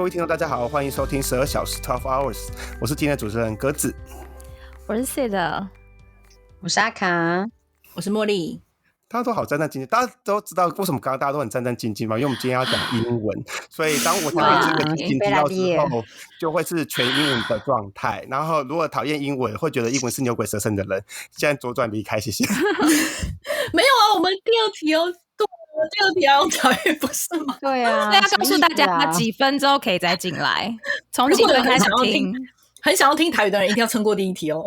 各位听众大家好，欢迎收听12小时 12 hours， 我是今天的主持人鸽子，我是 Sid， 我是阿卡，我是茉莉。大家都好战战兢兢，大家都知道为什么刚刚大家都很战战兢兢吗？因为我们今天要讲英文，所以当我讲这个情境提到之后，就会是全英文的状态。然后如果讨厌英文，会觉得英文是牛鬼蛇神的人，现在左转离开，谢谢。没有啊，我们第二题哦，对，我们第二题要用台语不是吗？对啊，所以要告诉大家几分之后可以再进来，从几分开始听。很想要听台语的人一定要撑过第一题哦。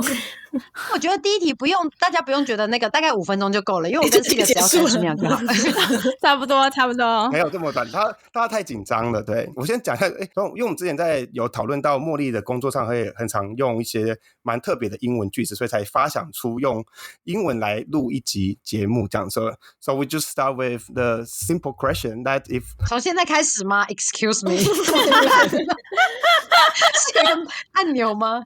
我觉得第一题不用，大家不用觉得那个大概5分钟就够了，因为我跟Sid只要30秒就好。差不多。没有这么短，大家太紧张了。对，我先讲一下，因为我们之前有讨论到茉莉的工作上会很常用一些蛮特别的英文句子，所以才发想出用英文来录一集节目这样说。So we just start with the simple question that if 从现在开始吗 ？Excuse me， 是一个按钮吗？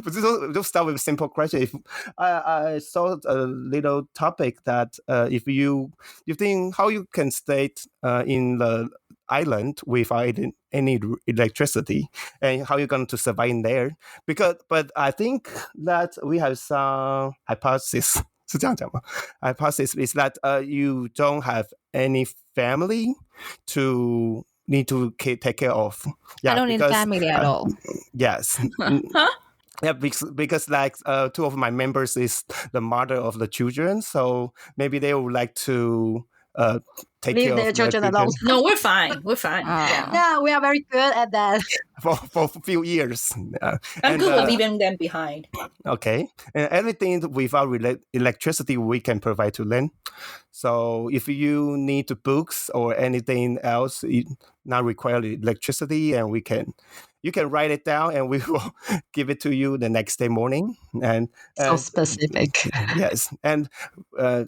不是说就 start with a simple question. If I saw a little topic that if you think how you can stay in the island without any electricity and how you're going to survive in there, but I think that we have some hypothesis. 是这样讲吗？ Hypothesis is that you don't have any family to need to take care of. I don't need family at all. Yes. Yeah, because like two of my members is the mother of the children, so maybe they would like to take Leave care their of children their alone. No, we're fine. We're fine. Yeah, we are very good at that. for a few years. I'm good with leaving them behind. Okay, and everything without electricity we can provide to them. So if you need books or anything else, not require electricity, and you can write it down, and we will give it to you the next day morning. And So specific. Yes, and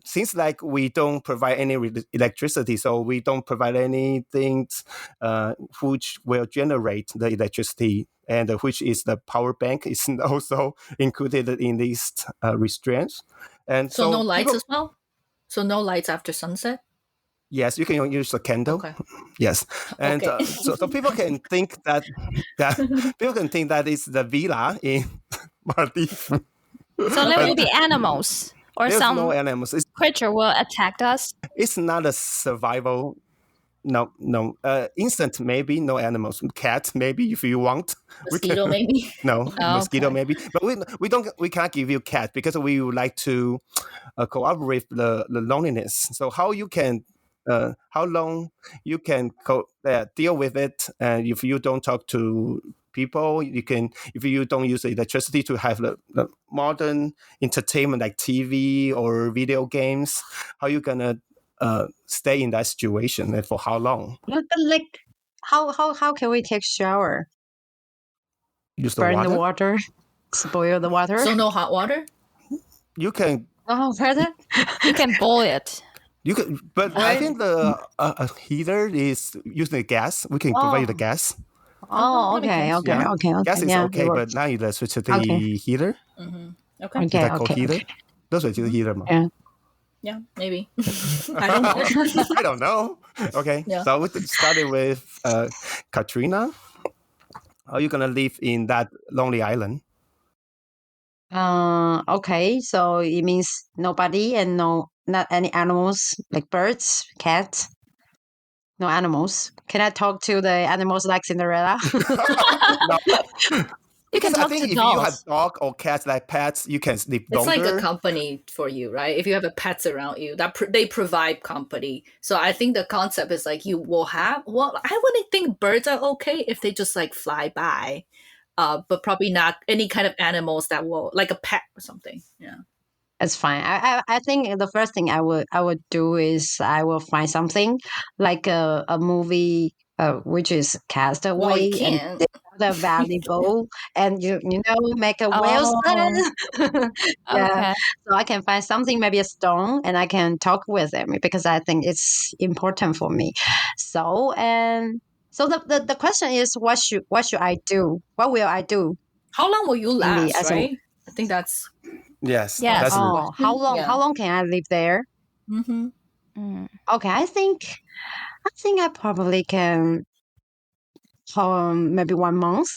since like we don't provide any electricity, so we don't provide anything which will generate the electricity, and which is the power bank is also included in these restraints. And so no lights as well? So no lights after sunset? Yes, you can use a candle. Okay. Yes, and okay. So people can think that people can think that it's the villa in Maldives. So there will be animals or There's some no animals. creature will attack us. It's not a survival. No. Instant maybe, no animals. Cat maybe if you want. Mosquito maybe. No, mosquito okay. maybe. But we can't give you cat because we would like to cooperate the loneliness. So how you can how long you can deal with it, and if you don't talk to people, if you don't use electricity to have the modern entertainment like TV or video games, how you gonna stay in that situation and for how long? But like, how can we take shower? Use the Burn water? the water, spoil the water. So no hot water? You can. Oh, pardon? You can boil it. You can, but I think the heater is using the gas. We can provide you the gas. Oh, okay. Gas is yeah, okay, but not electricity heater. Mm-hmm. Okay, Is that called heater? 热水器是 heater 吗？ Yeah, maybe. I don't know. I don't know. Okay, Yeah. so we started with Katrina. How are you gonna live in that lonely island? Okay, so it means nobody and not any animals like birds, cats. No animals. Can I talk to the animals like Cinderella? No. You can talk I think to if dolls. you have dog or cats like pets, you can sleep It's longer. like a company for you, right? If you have a pets around you, they provide company. So I think the concept is like you will have. Well, I wouldn't think birds are okay if they just like fly by, but probably not any kind of animals that will like a pet or something. Yeah, It's fine. I think the first thing I would do is I will find something like a movie which is Castaway. Well, you can't. And they're valuable and you know make a whale stand. Okay. So I can find something, maybe a stone, and I can talk with them because I think it's important for me. So the question is, what should I do? What will I do? How long will you last, as a- right? I think that's Yes. Yes. That's Oh, how long? Yeah. How long can I live there? mm-hmm. Okay, I think I probably can maybe 1 month.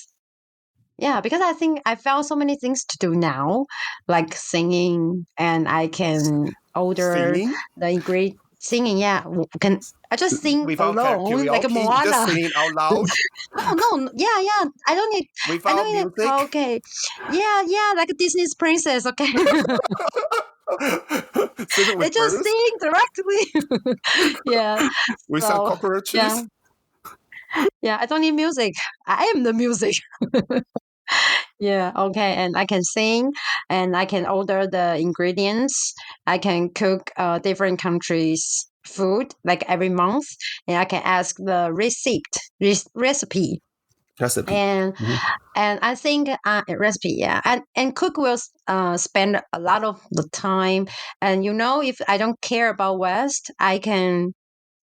Yeah, because I think I found so many things to do now, like singing, and I can order the ingredient. Singing, yeah, I just sing without alone, like a karaoke, Moana. just singing out loud. No, yeah. I don't need. Without I don't need. music. Okay, yeah, like a Disney's princess. Okay, they just sing directly. Yeah, with some cockroaches. Yeah, I don't need music. I am the music. Yeah, okay, and I can sing, and I can order the ingredients. I can cook different countries' food like every month, and I can ask the recipe. And and I think recipe, yeah, and cook will spend a lot of the time. And if I don't care about West, I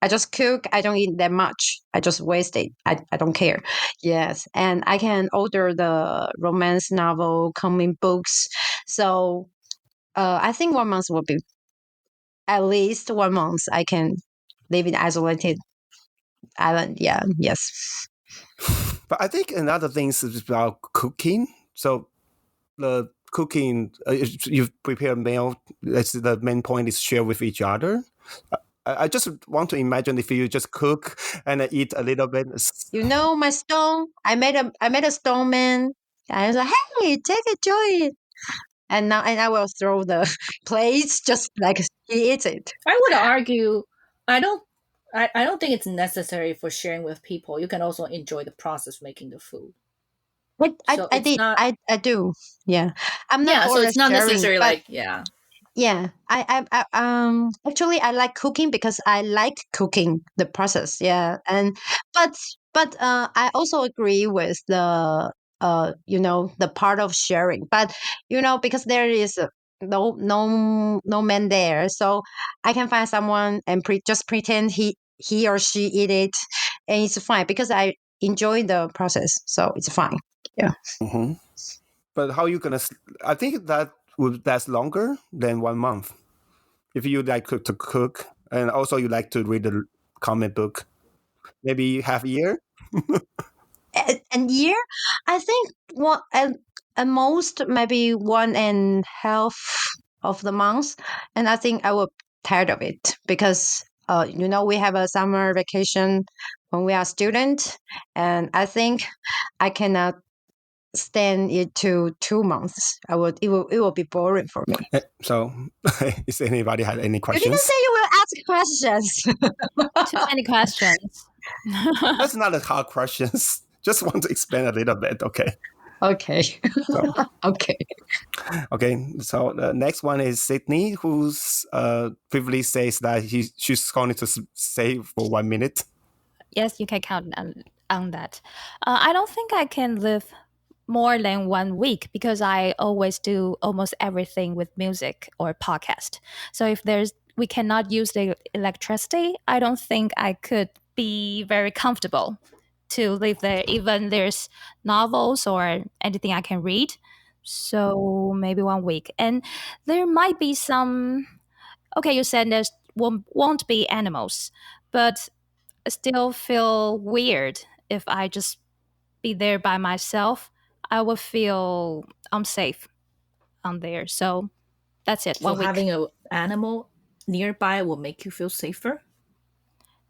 just cook. I don't eat that much. I just waste it. I don't care. Yes. And I can order the romance novel, comic books. So I think 1 month will be at least 1 month. I can live in isolated island. Yeah. Yes. But I think another thing is about cooking. So the cooking, you prepare a meal. That's the main point is share with each other. I just want to imagine if you just cook and eat a little bit. My stone. I made a stone man. I was like, hey, take it, enjoy it. And I will throw the plates just like he eats it. I would argue, I don't think it's necessary for sharing with people. You can also enjoy the process of making the food. I do. Yeah. I'm not so it's not sharing, necessary. Yeah, I actually I like cooking because I like cooking the process. Yeah, but I also agree with the the part of sharing. But because there is no man there, so I can find someone and just pretend he or she eat it, and it's fine because I enjoy the process, so it's fine. Yeah. Mm-hmm. But how you gonna? I think that would last longer than 1 month. If you like to cook and also you like to read a comic book, maybe half a year. A year, I think at most maybe 1.5 of the month, and I think I will tired of it because we have a summer vacation when we are student, and I think I cannot stand it to 2 months. It will be boring for me. So, is anybody had any questions? You didn't say you will ask questions. Too many questions. That's not a hard questions. Just want to expand a little bit. Okay. Okay. Okay. Okay. So the next one is Sydney, who's previously says that she's going to say for 1 minute. Yes, you can count on that. I don't think I can live more than 1 week because I always do almost everything with music or podcast. So if we cannot use the electricity, I don't think I could be very comfortable to live there, even there's novels or anything I can read. So maybe 1 week. And there might be some, okay, you said there won't be animals, but I still feel weird if I just be there by myself. I would feel unsafe on there. So that's it. So 1 week. Having an animal nearby will make you feel safer?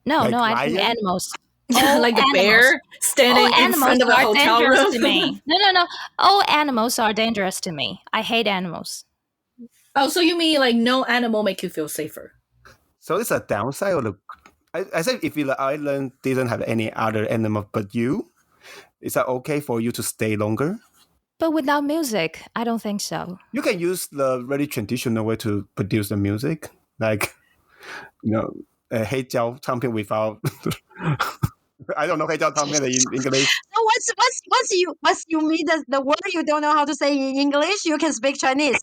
No, Like I think lion? animals. Like the bear standing in front of a hotel room? To me. No. All animals are dangerous to me. I hate animals. Oh, so you mean like no animal make you feel safer? So it's a downside or I said if the island didn't have any other animal but you, is that okay for you to stay longer? But without music, I don't think so. You can use the very traditional way to produce the music, like黑胶唱片 without. I don't know 黑胶唱片 in English. So what's you mean the word you don't know how to say in English? You can speak Chinese.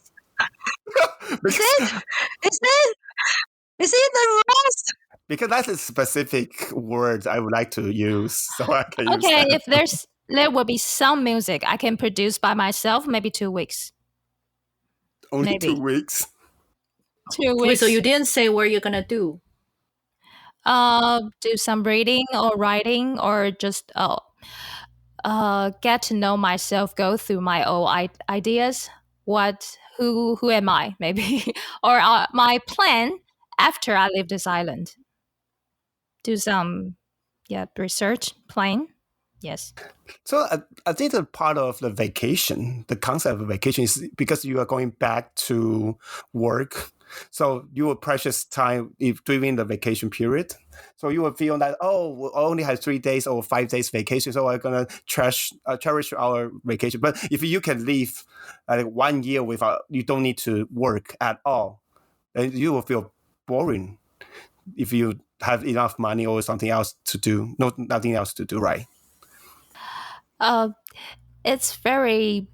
Is it the rules? Because that's a specific word I would like to use, so I can use Okay, that. if there will be some music I can produce by myself, maybe 2 weeks. Only maybe. 2 weeks. 2 weeks. Wait, so you didn't say what you're gonna do? Do some reading or writing or just Get to know myself, go through my own ideas. Who am I, maybe, or my plan after I leave this island. Do some, research, plan. Yes. So I think that part of the vacation, the concept of vacation is because you are going back to work. So you will precious time during the vacation period. So you will feel that, we only have 3 days or 5 days vacation. So we're going to cherish our vacation. But if you can leave 1 year without, you don't need to work at all, then you will feel boring if you have enough money or something else to do, nothing else to do, right? It's very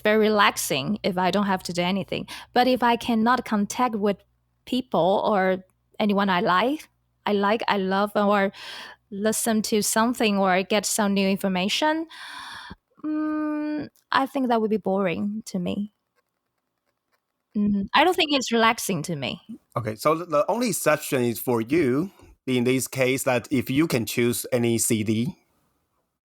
relaxing if I don't have to do anything. But if I cannot contact with people or anyone I love, or listen to something or get some new information, I think that would be boring to me. I don't think it's relaxing to me. Okay, so the only exception is for you in this case that if you can choose any CD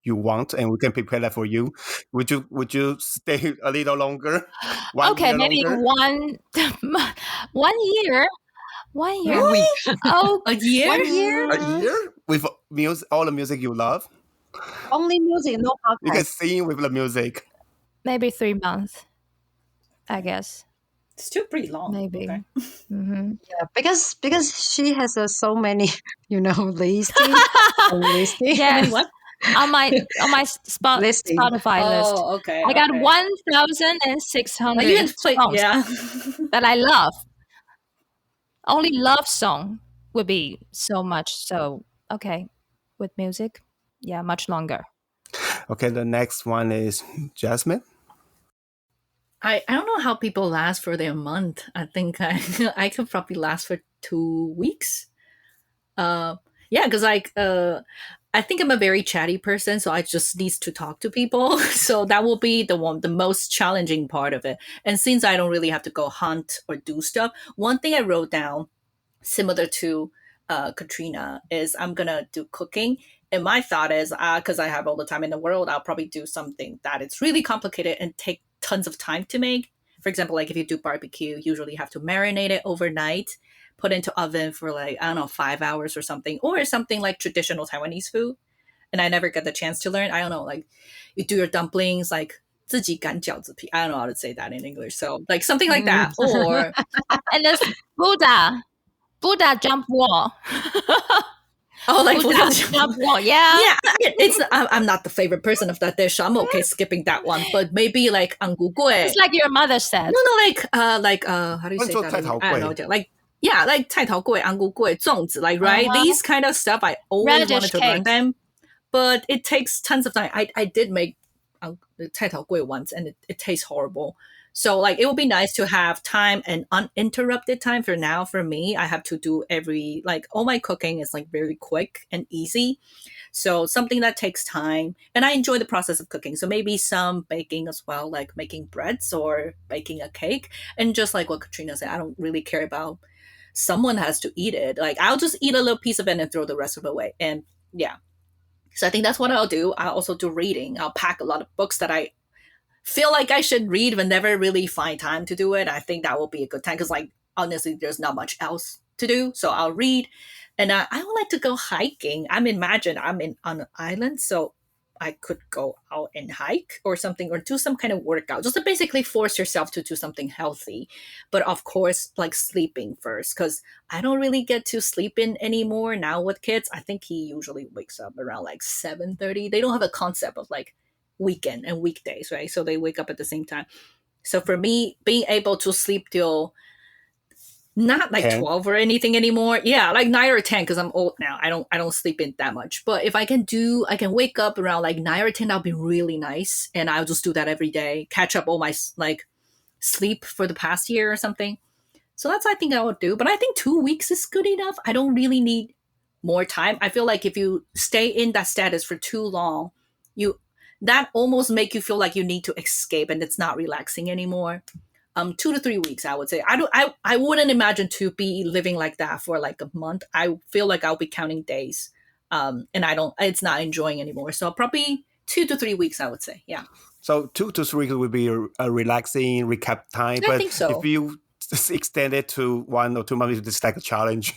you want and we can prepare that for you, would you stay a little longer? Okay, maybe longer? 1 year. 1 year. A week. Oh, A year? 1 year? A year with music, all the music you love? Only music, no You can podcast. sing with the music. maybe 3 months, I guess. It's still pretty long. Maybe. Okay. Yeah, because she has so many, listing. listing. Yes. What? on my Listing. Spotify list. Oh, okay. I got okay. 1,600 Like you can play, songs yeah. that I love. Only love song would be so much. So, okay, with music, much longer. Okay, the next one is Jasmine. I don't know how people last for their month. I think I could probably last for 2 weeks. Because I think I'm a very chatty person, so I just need to talk to people. So that will be the most challenging part of it. And since I don't really have to go hunt or do stuff, one thing I wrote down, similar to Katrina, is I'm gonna do cooking. And my thought is, because I have all the time in the world, I'll probably do something that it's really complicated and take tons of time to make. For example, like if you do barbecue, usually you have to marinate it overnight, put into oven for 5 hours or something, or something like traditional Taiwanese food. And I never get the chance to learn. I don't know, like you do your dumplings, like 自己擀饺子皮. I don't know how to say that in English. So like something like that. Or And there's Buddha jump wall. like Buddha jump wall. Yeah. I'm not the favorite person of that dish, so I'm okay skipping that one. But maybe like angugui. It's like your mother said. No, like how do you say that? I don't know. Like like 菜头粿, angugui, 粽子, like right. These kind of stuff I always Radish wanted to learn cake. them, but it takes tons of time. I did make the 菜头粿once, and it tastes horrible. So like it would be nice to have time and uninterrupted time. For now, for me, I have to do all my cooking is like very quick and easy. So something that takes time, and I enjoy the process of cooking. So maybe some baking as well, like making breads or baking a cake. And just like what Katrina said, I don't really care about someone has to eat it. Like I'll just eat a little piece of it and throw the rest of it away. And yeah. So I think that's what I'll do. I'll also do reading. I'll pack a lot of books that I feel like I should read but never really find time to do it. I think that will be a good time because like honestly there's not much else to do. So I'll read. And I would like to go hiking. I'm on an island, so I could go out and hike or something, or do some kind of workout, just to basically force yourself to do something healthy. But of course, like sleeping first, because I don't really get to sleep in anymore now with kids. I think he usually wakes up around like 7:30. They don't have a concept of like weekend and weekdays, right? So they wake up at the same time. So for me, being able to sleep till not like 10. 12 or anything anymore. Yeah, like 9 or 10 because I'm old now. I don't sleep in that much. But if I can wake up around like 9 or 10, that'll be really nice. And I'll just do that every day, catch up all my like sleep for the past year or something. So that's what I think I would do. But I think 2 weeks is good enough. I don't really need more time. I feel like if you stay in that status for too long, that almost make you feel like you need to escape and it's not relaxing anymore. 2 to 3 weeks, I would say. I wouldn't imagine to be living like that for like a month. I feel like I'll be counting days and it's not enjoying anymore. So probably 2 to 3 weeks, I would say. Yeah. So 2 to 3 would be a relaxing recap time. I But think so. if you extend it to 1 or 2 months, it's like a challenge.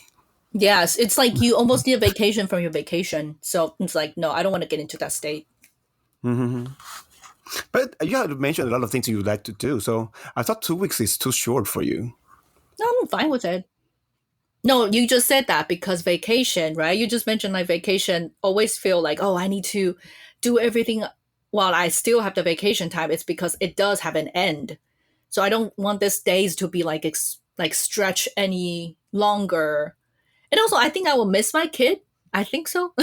Yes, it's like you almost need a vacation from your vacation. So it's like, no, I don't want to get into that state. Mm-hmm. But you have mentioned a lot of things you would like to do. So I thought 2 weeks is too short for you. No, I'm fine with it. No, you just said that because vacation, right? You just mentioned like vacation always feel like, oh, I need to do everything while I still have the vacation time. It's because it does have an end. So I don't want these days to be like stretch any longer. And also, I think I will miss my kid. I think so.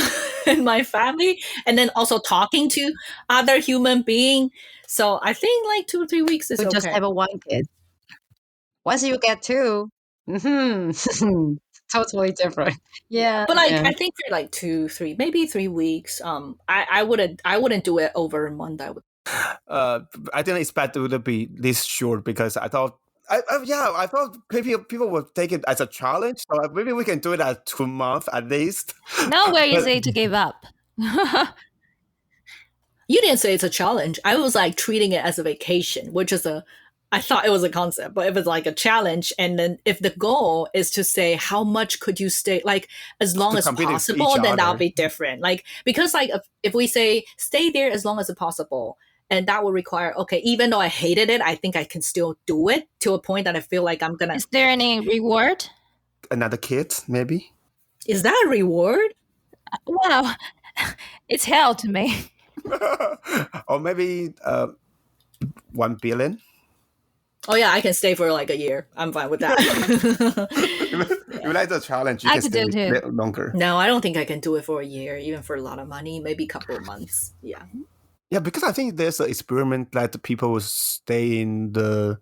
And my family. And then also talking to other human being. So I think like 2 or 3 weeks is We okay. just have a one kid. Once you get two, totally different. Yeah. But like yeah. I think for like 2, 3, maybe 3 weeks. I wouldn't do it over a month. I would. I didn't expect it would be this short because I thought, I thought people would take it as a challenge. So maybe we can do it at 2 months at least. Now where is it to give up? You didn't say it's a challenge. I was like treating it as a vacation, which is I thought it was a concept, but if it's like a challenge, and then if the goal is to say how much could you stay, like as long as possible, then that'll be different. Like because like if we say stay there as long as possible, and that will require okay, even though I hated it, I think I can still do it to a point that I feel like I'm gonna. Is there any reward? Another kid, maybe. Is that a reward? Well, it's hell to me. Or maybe 1 billion. Oh yeah, I can stay for like a year. I'm fine with that. You like the challenge, you I can could stay do a too. bit longer. No, I don't think I can do it for a year, even for a lot of money, maybe a couple of months. Yeah. Yeah, because I think there's an experiment that people will stay in the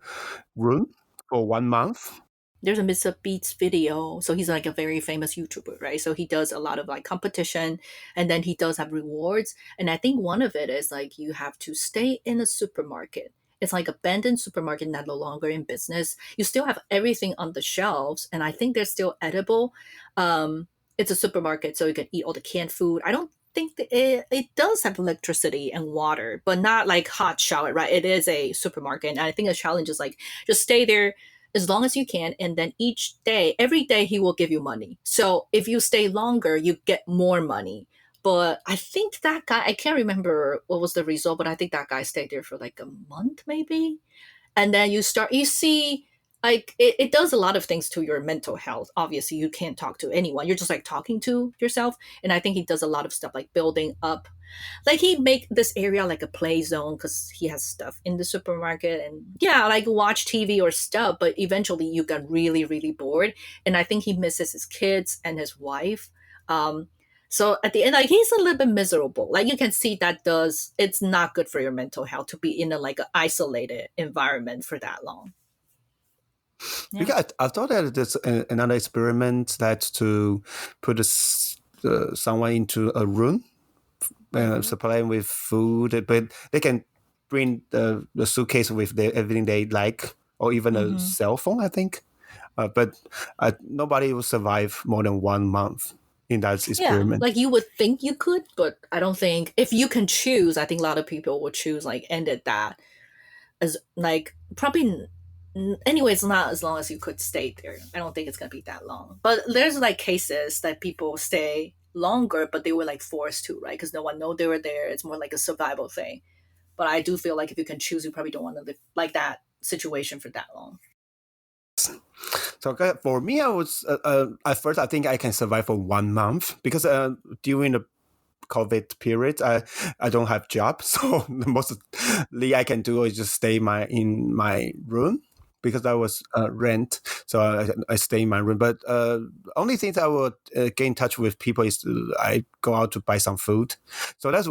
room for 1 month. There's a Mr. Beats video. So he's like a very famous YouTuber, right? So he does a lot of like competition and then he does have rewards. And I think one of it is like you have to stay in a supermarket. It's like abandoned supermarket, not no longer in business. You still have everything on the shelves. And I think they're still edible. It's a supermarket, so you can eat all the canned food. I don't think that it does have electricity and water, but not like hot shower, right? It is a supermarket. And I think the challenge is like just stay there as long as you can, and then every day he will give you money. So if you stay longer, you get more money. But I think that guy, I can't remember what was the result, but I think that guy stayed there for like a month maybe. And then you see like it does a lot of things to your mental health. Obviously you can't talk to anyone. You're just like talking to yourself. And I think he does a lot of stuff like building up. Like he make this area like a play zone because he has stuff in the supermarket and yeah, like watch TV or stuff. But eventually you got really, really bored. And I think he misses his kids and his wife. So at the end, like he's a little bit miserable. Like you can see it's not good for your mental health to be in a like an isolated environment for that long. Yeah. Because I thought that there's another experiment that's to put someone into a room, supplying with food, but they can bring the suitcase with everything they like, or even a cell phone, I think. But nobody will survive more than 1 month in that experiment. Yeah, like you would think you could, but I don't think if you can choose, I think a lot of people would choose like ended that as like probably anyway, it's not as long as you could stay there. I don't think it's gonna be that long. But there's like cases that people stay longer, but they were like forced to, right? Because no one know they were there. It's more like a survival thing. But I do feel like if you can choose, you probably don't want to live like that situation for that long. So for me, I was at first I think I can survive for 1 month because during the COVID period, I don't have job, so the mostly I can do is just stay in my room because that was rent, so I stay in my room. But only things I would get in touch with people is I go out to buy some food. So that's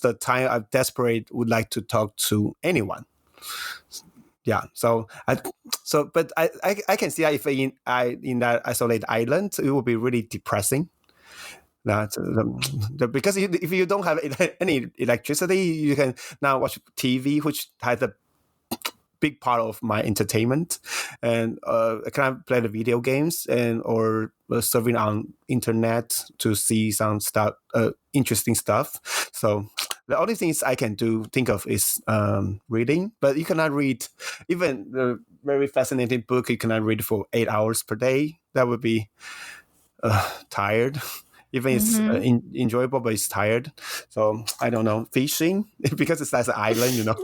the time I desperate would like to talk to anyone. Yeah, but I can see that if in that isolated island, it would be really depressing. Because if you don't have any electricity, you can now watch TV, which has a big part of my entertainment, and I kind of play the video games and or surfing on internet to see some stuff, interesting stuff. So the only things I can think of is reading, but you cannot read even the very fascinating book. You cannot read for 8 hours per day. That would be tired. Even it's enjoyable, but it's tired. So I don't know, fishing because it's like an island, you know.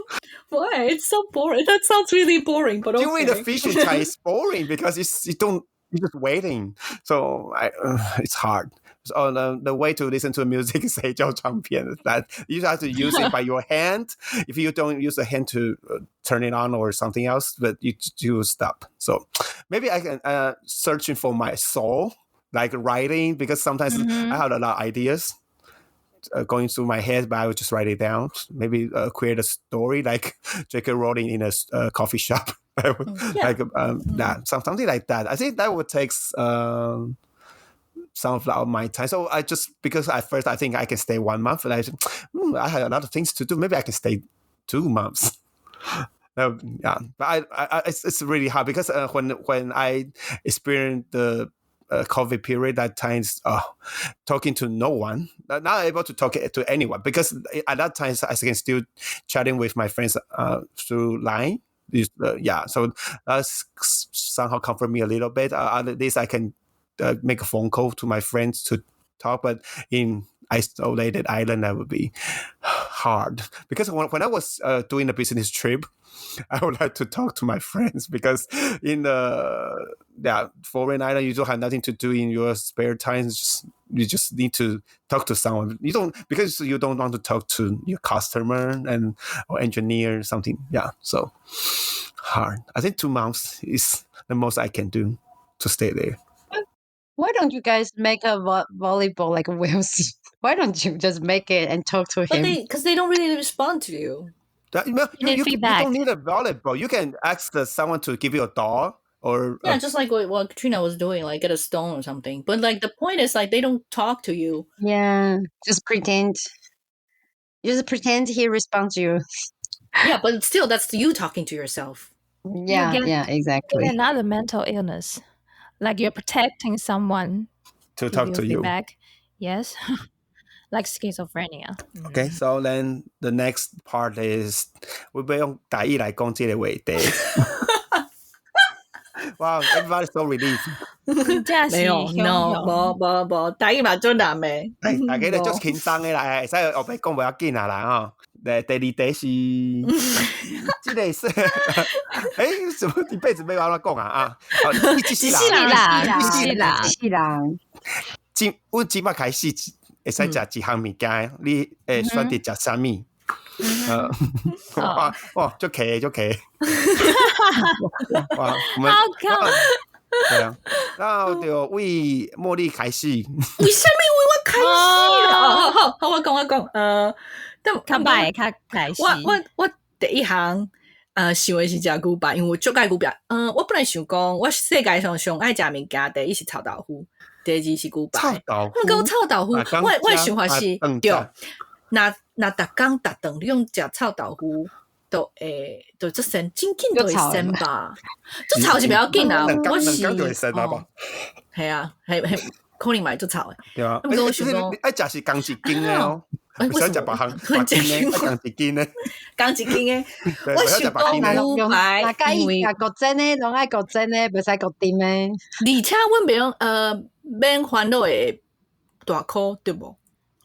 Why? It's so boring. That sounds really boring. But okay. Doing the fishing time is boring because you're just waiting. So it's hard. So the way to listen to music is 黑胶唱片. That you have to use it by your hand. If you don't use the hand to turn it on or something else, but you stop. So maybe I can searching for my soul, like writing, because sometimes I have a lot of ideas going through my head, but I would just write it down. Maybe create a story like J.K. Rowling in a coffee shop. Like that, something like that. I think that would take some of my time. So because at first I think I can stay 1 month, and I had a lot of things to do. Maybe I can stay 2 months. Yeah, but it's really hard because when I experienced the COVID period, at times talking to no one, not able to talk to anyone, because at that time I can still chatting with my friends through line. So that's somehow comfort me a little bit. At least I can make a phone call to my friends to talk, but in isolated island that would be hard, because when I was doing a business trip, I would like to talk to my friends, because in the foreign island you don't have nothing to do in your spare time. You just need to talk to someone. Because you don't want to talk to your customer or engineer or something. Yeah, so hard. I think 2 months is the most I can do to stay there. Why don't you guys make a volleyball like Wilson? Why don't you just make it and talk to him? Because they don't really respond to you. You don't need a volleyball. You can ask someone to give you a doll, or just like what Katrina was doing, like get a stone or something. But like the point is, like, they don't talk to you. Yeah, just pretend. Just pretend he responds to you. Yeah, but still, that's you talking to yourself. Yeah, exactly. Another mental illness, like you're protecting someone to talk to you. Feedback. Yes. Like schizophrenia. Okay, so then the next part is 會唔會用台語來講這個話題? Wow, everybody's so relieved. 沒有 ，no，台語嘛最難嘅。大家都足輕鬆嘅啦，所以我咪講唔要緊啦第二題是，這個是，什麼一輩子沒有辦法講啊？一世人，我今麥開始。會使食一項物件，你選擇食啥物？哇，足奇！哇，我們對啊，然後就為茉莉開始。為什麼為我開始啦？好，我講。較擺較開始。我第一項想的是食牛排，因為我足愛牛排。我本來想講，我世界上上愛食物件，第一是臭豆腐。第二是牛排，我講臭豆腐，我的想法是對。那逐工逐頓你用食臭豆腐，就這生真緊就會生吧。這臭是不要緊啊，我是係啊，係可能買做臭嘅。對啊，你愛食是講一斤嘅哦，唔想食白斤嘅，講一斤嘅，講一斤嘅。我想講牛排，大家食個真嘅，攏愛個真嘅，唔使個甜嘅。而且阮袂用免煩惱的大箍，對無？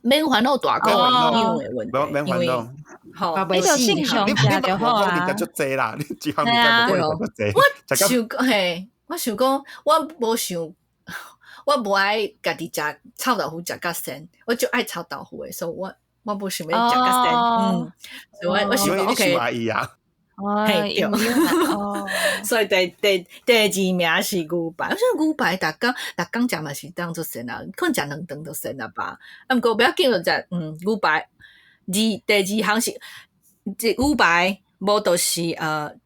免煩惱大箍英文的問題，免煩惱。好，你就正常食就好啊。你就足濟啦，你一項物件冇可能足濟。我想講，我無愛家己食臭豆腐食甲鮮，我就愛臭豆腐的，所以我無想要食甲鮮。所以我想講 OK。係所以第二名是牛排。我想牛排逐工食嘛是當做鮮啊，可能食兩頓就鮮啦吧。不過不要緊就食牛排。第二項是牛排，無就是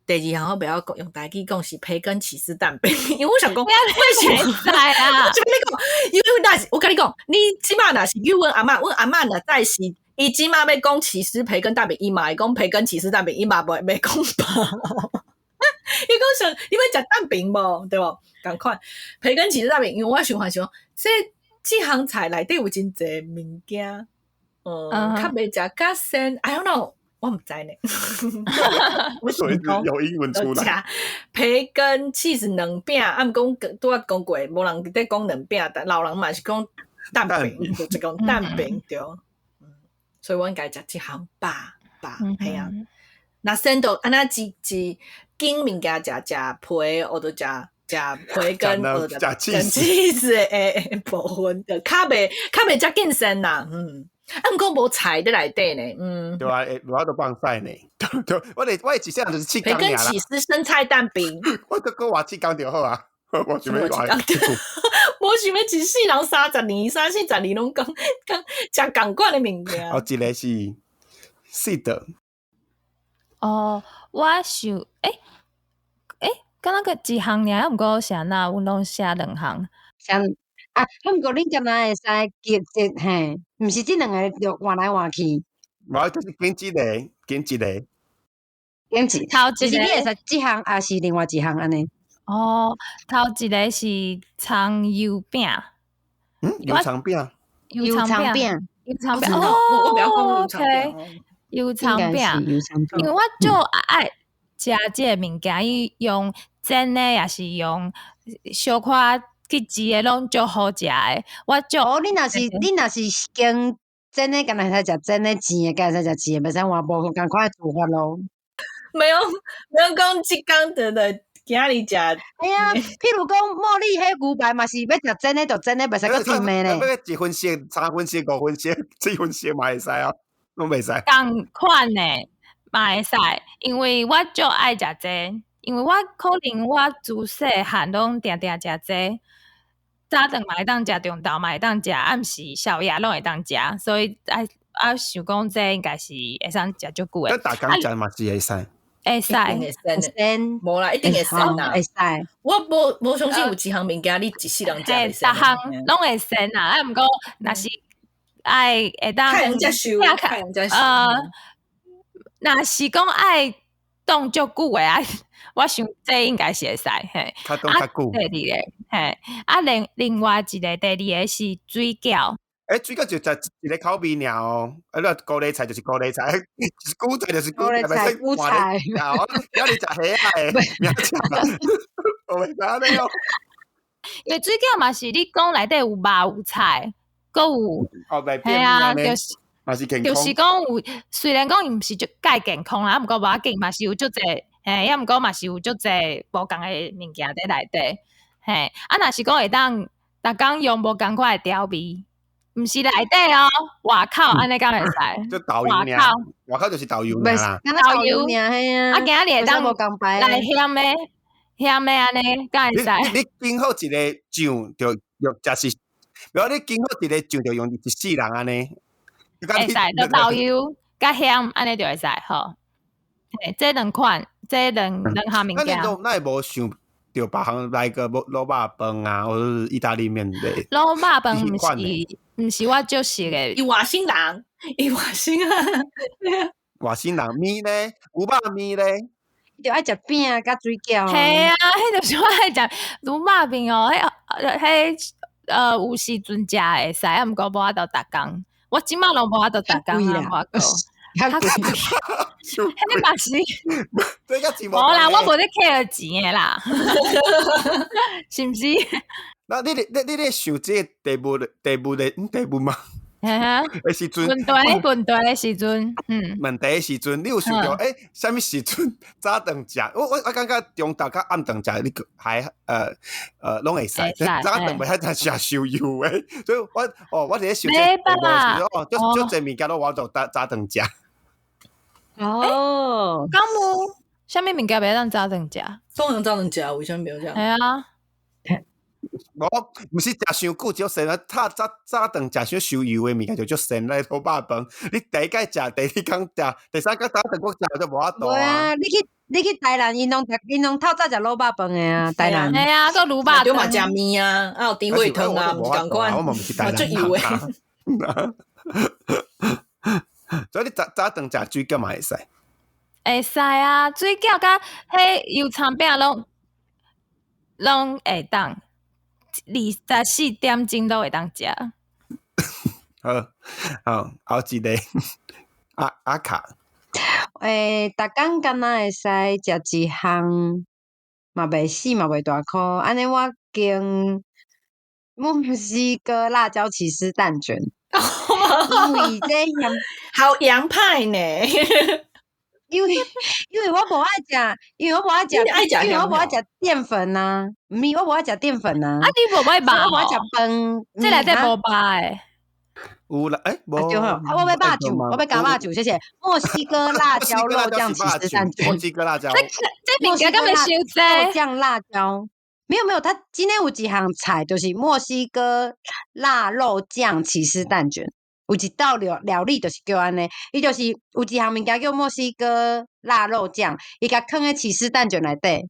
第二項我不要用台語講是培根起司蛋餅，因為我想講，為什麼啊？我跟你講，因為我跟你講，你起碼若是叫阮阿嬷若在是。伊即馬要講起司培根蛋餅，伊嘛會講培根起司蛋餅，伊嘛袂講吧？想你要食蛋饼无，对无？赶快培根起司蛋饼，因为我想这行菜内底有真侪物件，较袂食较鲜 ，I don't know。我唔知呢，为什么一直有英文出来？培根、cheese 两饼，毋讲拄仔讲过，无人伫讲两饼，但老人嘛是讲蛋饼，就讲蛋饼对。所以我应该食即项吧，系啊。那先到安那一斤物件食皮，或者食培根，或者食 cheese 诶部分，就较袂遮紧身啦，毋过无菜伫内底呢，对啊，我都放晒呢，对，我一世人就是7天培根起司生菜蛋饼，我都讲话7天就好啊，我想要话，无想要一世人30年、30-40年拢讲食共款的物件。一个是的。我想敢若个一项尔，毋过是安那，阮拢写2项。毋过恁敢若会使记嘿，毋是即2个就换来换去。无就是拣一个。就是你会使即项，还是另外一项安尼？头一个是葱油饼。油肠饼。油肠饼。我不要讲油肠饼。油肠饼，因为我就爱食这个物件，伊用煎的也是用小可去煎的，拢足好食的。我就你若是经煎的，敢若会使食煎的，煎的敢会使食煎的，袂使换无共款的做法咯。没有讲即工的今日食。哎呀，譬如讲茉莉迄牛排嘛是要食煎的就煎的，袂使搁甜的咧。要1分熟、3分熟、5分熟、7分熟嘛会使啊，拢袂使。共款的嘛会使，因为我就爱食这，因为我可能我自细汉拢定定食这，早顿嘛会当食，中昼嘛会当食，暗时宵夜拢会当食，所以想讲这应该是会使食足久的。逐工食嘛是会使。会使，无啦，一定会使啦。会使。我无相信有一项物件你一世人食会使。逐项拢会使啦，毋过若是爱会当看人家收，若是讲爱冻足久的我想这应该是会使嘿。较冻较久。第二个嘿，另外一个第二个是水饺。水饺就食一个口味尔哦，高丽菜就是高丽菜，韭菜就是韭菜，袂使韭菜。要你食虾的，免食啦，我袂安尼哦。因为水饺嘛是你讲内底有肉有菜，搁有袂变安尼，嘛是健康。就是讲有，虽然讲伊毋是就介健康啦，毋过无要紧，嘛是有足侪，也毋过嘛是有足侪无共的物件伫内底，若是讲会当逐工用无共款的调味。毋是内底哦，外口安尼敢会使？就豆油尔，外口就是豆油尔啦。豆油尔，系啊。今日会当无共牌来咸的安尼，敢会使？你经好一个酱就用，就是，如果你经好一个酱就用一世人安尼。会使，就豆油甲咸安尼就会使吼。这2款，这两项物件。那会无想着别项来个卤肉饭啊，或者是意大利面类。卤肉饭毋是我最熟的。伊外省人。外省人面咧，牛肉面咧。就爱食饼甲水饺。系啊，迄就是我爱食牛肉面哦。迄有时阵食会使，毋过无法度逐工。我即马拢无法度逐工啊，我讲。较贵。迄嘛是。无啦，我无咧care钱的啦。是毋是？那你咧想这个题目吗？的时阵，问题的时阵，问题的时阵，你有想到什么时阵早顿食？我感觉中昼甲暗顿食，你还拢会使。早顿袂遐食烧油的，所以我伫咧想这个题目就侪物件都我做早顿食。敢有啥物物件袂当早顿食？通常早顿食，为什么没有这样？系啊。毋是食伤久就神啊！早顿食少烧油的物件就足神来卤肉饭。你第一摆食，第二工食，第三工早顿我食就无法度啊！啊，你去台南，因拢透早食卤肉饭的啊，台南。系啊，个卤肉饭。就嘛食面啊，有猪血汤啊，毋是共款。我嘛毋是台南人。所以你早顿食水饺嘛会使。会使啊，水饺甲迄油葱饼拢会当，24点钟都会当食。好，后一个阿卡。逐工敢若会使食一项，嘛袂死嘛袂大箍。安尼我经墨西哥辣椒起司蛋卷，因为这好洋派呢。因为我无爱食，因为我无爱食淀粉呐，毋是我无爱食淀粉呐。啊，你无爱肉？我无爱食饭，这内底无肉诶。有啦，无。对好，我要肉酒，我要加肉酒，谢谢。墨西哥辣椒肉酱起司蛋卷，墨西哥辣椒。这物件敢袂伤济？肉酱辣椒。没有，它今天有一项菜就是墨西哥辣肉酱起司蛋卷。有一道料理就是叫安尼，伊就是有一项物件叫墨西哥辣肉酱，伊甲放喺起司蛋卷内底。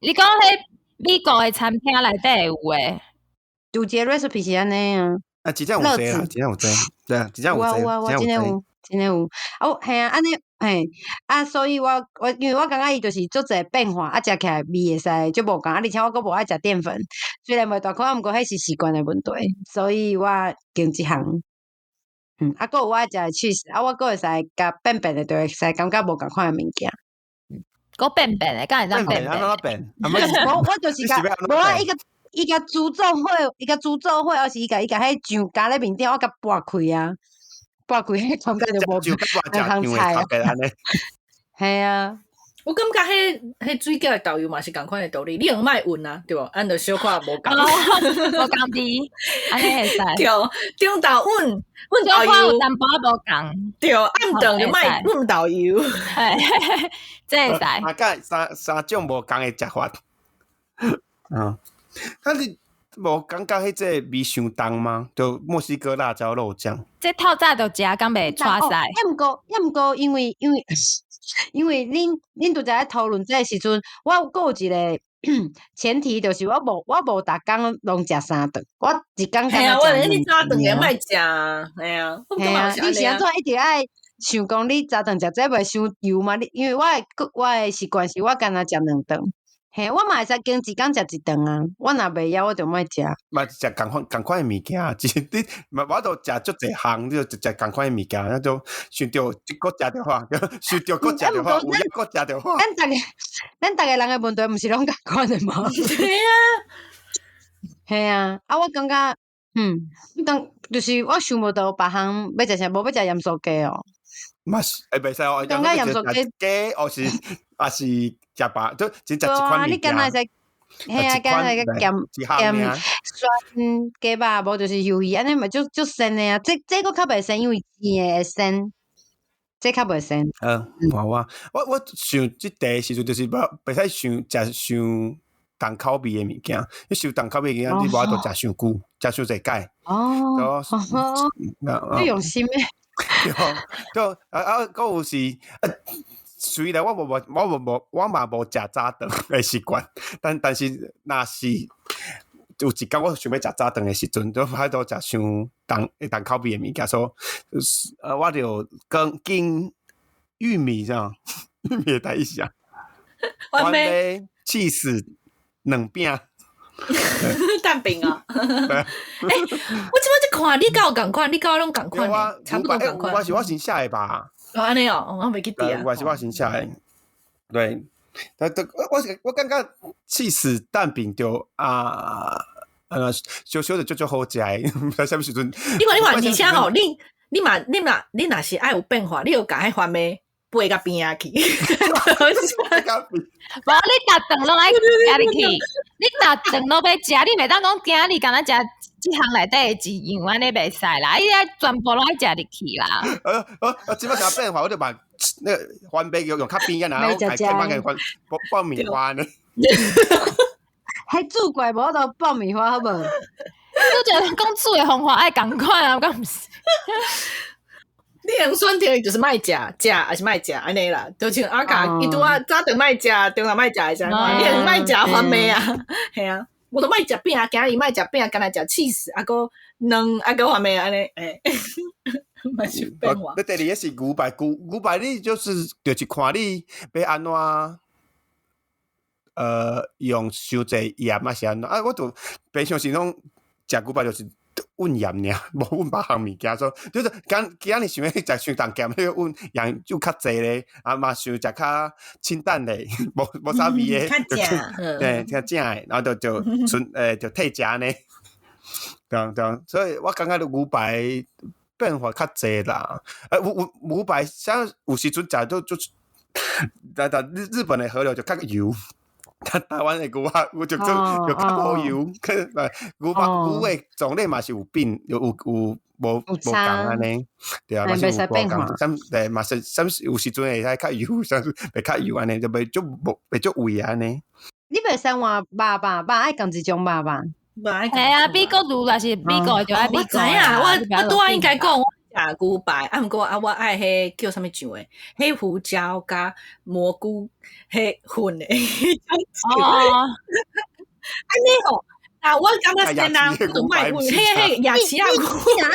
你讲迄美国的餐厅内底有诶？有一个 recipe 是安尼啊。真正有这啦，真正有这，对啊，真正有这，我真正有。哦，系啊，安尼，所以我因为我感觉伊就是足侪变化，食起来味会使足无共，而且我佫无爱食淀粉，虽然袂大块，毋过迄是习惯的问题，所以我经一项。佫有我爱食的 cheese， 我佫会使甲变的，就会使感觉无共款的物件。佫变的，敢会当变的？我就是甲，无啊，伊甲煮做伙，而是伊甲迄酱加咧面顶，我甲剥开啊，剥开迄感觉就无同菜啊。系啊。我感觉迄水饺的豆油嘛是共款的道理，你用莫运啊，对无？按着小可无共，无共味，安尼会使。对，中豆运豆油有淡薄仔无共。对，暗顿就莫运豆油。这会使。甲三种无共的食法。但是无感觉迄个味伤重吗？就墨西哥辣椒肉酱。这透早就食，敢袂带使？毋过，因为恁拄则咧讨论这个时阵，我佫有一个前提，就是我无逐工拢食三顿，我一工敢若食你早顿也莫食，系啊，你是安怎一直爱想讲你早顿食这袂伤油嘛？因为我的习惯是我敢若食2顿。嘿，我嘛会使经一工食一顿啊！我若袂枵，我就莫食。嘛食共款的物件，你我都食足侪项，你就食共款的物件，那就想着搁食着话，想着搁食着话，有嘢搁食着话。咱逐个人的问题，毋是拢共款的吗？对啊，系啊，我感觉，就是我想无到别项要食啥，无要食盐酥鸡哦。嘛是，袂使哦。感觉盐酥鸡，或是食饱，就只食一款物件。你敢若会使，嘿啊，敢若会咸酸鸡吧，无就是鱿鱼，安尼嘛足鲜的啊。这个较袂鲜，因为甜的会鲜，这较袂鲜。我想即题时阵就是袂使食伤重口味的物件，你伤重口味的物件，你无法度食伤久，食伤侪解。你用心诶。对，佫有是虽然我嘛无食早顿的习惯，但是若是有一天我想要食早顿的时阵，就喺度食伤重口味的物件，所以我就跟玉米这样，玉米的台语啥？番麦、cheese、两饼。蛋饼啊！我即摆看你有共款，你有拢共款，差不多共款。我先写的吧。安尼哦，我袂记得啊。我先写的，对。我感觉cheese蛋饼就小小的就好食的，唔知啥物时阵。你看，而且吼，你若是爱有变化，你有甲迄番麦飞到边仔去。无你逐顿拢爱加入去，你逐顿拢要食，你袂当讲今日敢若食即项内底的一样，安尼袂使啦，伊爱全部拢爱食入去啦。即摆啥变化，我就把那个番麦用较边仔，然后改放个爆米花呢。还煮过无都爆米花好无？你觉得讲煮的方法爱共款啊？敢毋是？你用选择就是莫食还是莫食安尼啦，就像阿甲伊拄啊早顿莫食，中午莫食会啥？你用莫食番麦啊，系啊，我都莫食饼，今日莫食饼，干那食 cheese， 啊个卵，啊个番麦安尼，嘛是变化。第二个是牛排，牛排你就是看你要安怎用伤济盐啊是安怎啊？我就平常时拢食牛排就是混盐尔，无混别项物件，所以就是今日想要食伤重咸，迄混盐就较济咧，啊嘛想食较清淡咧，无啥味诶，较正，对，较正诶，然后就就退食呢。对，所以我感觉牛排变化较济啦。牛排像有时阵食就日本的河流就较油。台湾的牛啊，就较无油，牛的种类嘛是有变，有无共安尼，对啊，嘛是有无共，对嘛是有时阵会使较油，像袂较油安尼，就袂足味安尼。你袂使换肉吧？肉爱共一种肉吧？系啊，美国如若是美国就爱美国。我知啊，我拄仔应该讲。食牛排，啊，毋过啊，我爱迄叫啥物酱诶？迄胡椒加蘑菇，迄混诶。哦，安尼吼，啊，我感觉先人就卖混，迄亚齐亚牛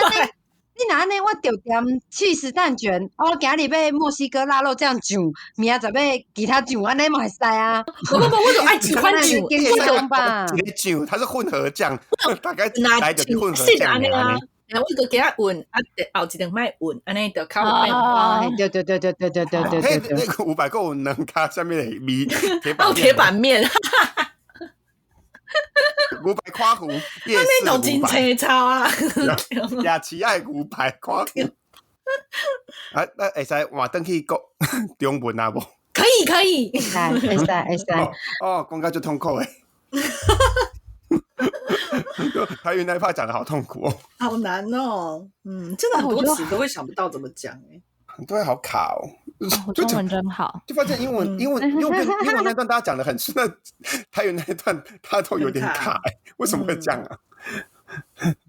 排。你若安尼，我就点起司蛋卷。我今日要墨西哥腊肉酱酱，明仔载要其他酱，安尼嘛会使啊。不，我就爱几款酱，酱吧。这个酱它是混合酱，大概来就是混合酱啊。然后我就给他混，啊，后一顿卖混，安尼就较有变化。对。那个500个有两卡下面的米铁板面。牛排夸糊，夜市那种真青草啊！亚齐爱牛排夸糊。啊，那会使换转去讲中文啊无？可以，会使。哦，讲到就痛苦诶。台语那一趴讲的好痛苦哦，好难哦。真的很多词都会想不到怎么讲哎，对，好卡哦。中文真好，就发现英文那段大家讲的很顺，那台语那一段大家都有点卡，为什么会这样啊？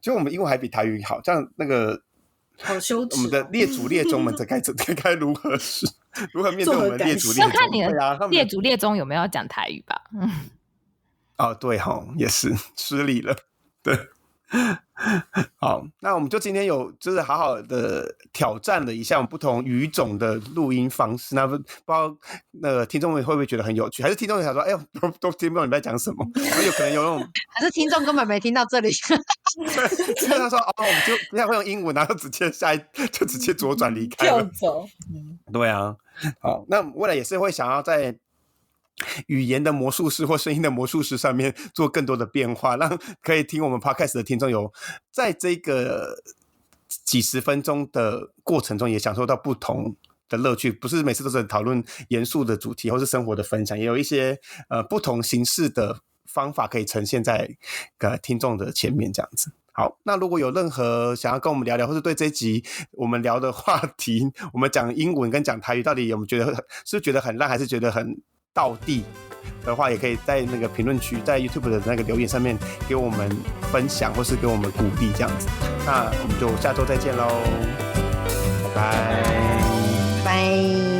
就我们英文还比台语好，这样那个好羞耻。我们的列祖列宗们该如何面对我们列祖列宗？看你的列祖列宗有没有讲台语吧？哦，对齁，也是失礼了，对。好，那我们就今天就是好好的挑战了一下我们不同语种的录音方式，那不知道那个听众们会不会觉得很有趣，还是听众想说，哎呦，都听不懂你在讲什么，然后有可能有那种，还是听众根本没听到这里，对，他说哦，我们就不要会用英文，然后直接左转离开了，跳走，对啊，好，那未来也是会想要在语言的魔术师或声音的魔术师上面做更多的变化，让可以听我们 podcast 的听众有在这个几十分钟的过程中也享受到不同的乐趣，不是每次都是讨论严肃的主题或是生活的分享，也有一些不同形式的方法可以呈现在听众的前面这样子。好，那如果有任何想要跟我们聊聊，或是对这一集我们聊的话题，我们讲英文跟讲台语到底有没有觉得很烂，还是觉得很道地的话，也可以在那个评论区，在 YouTube 的那个留言上面给我们分享，或是给我们鼓励这样子。那我们就下周再见喽，拜拜，拜。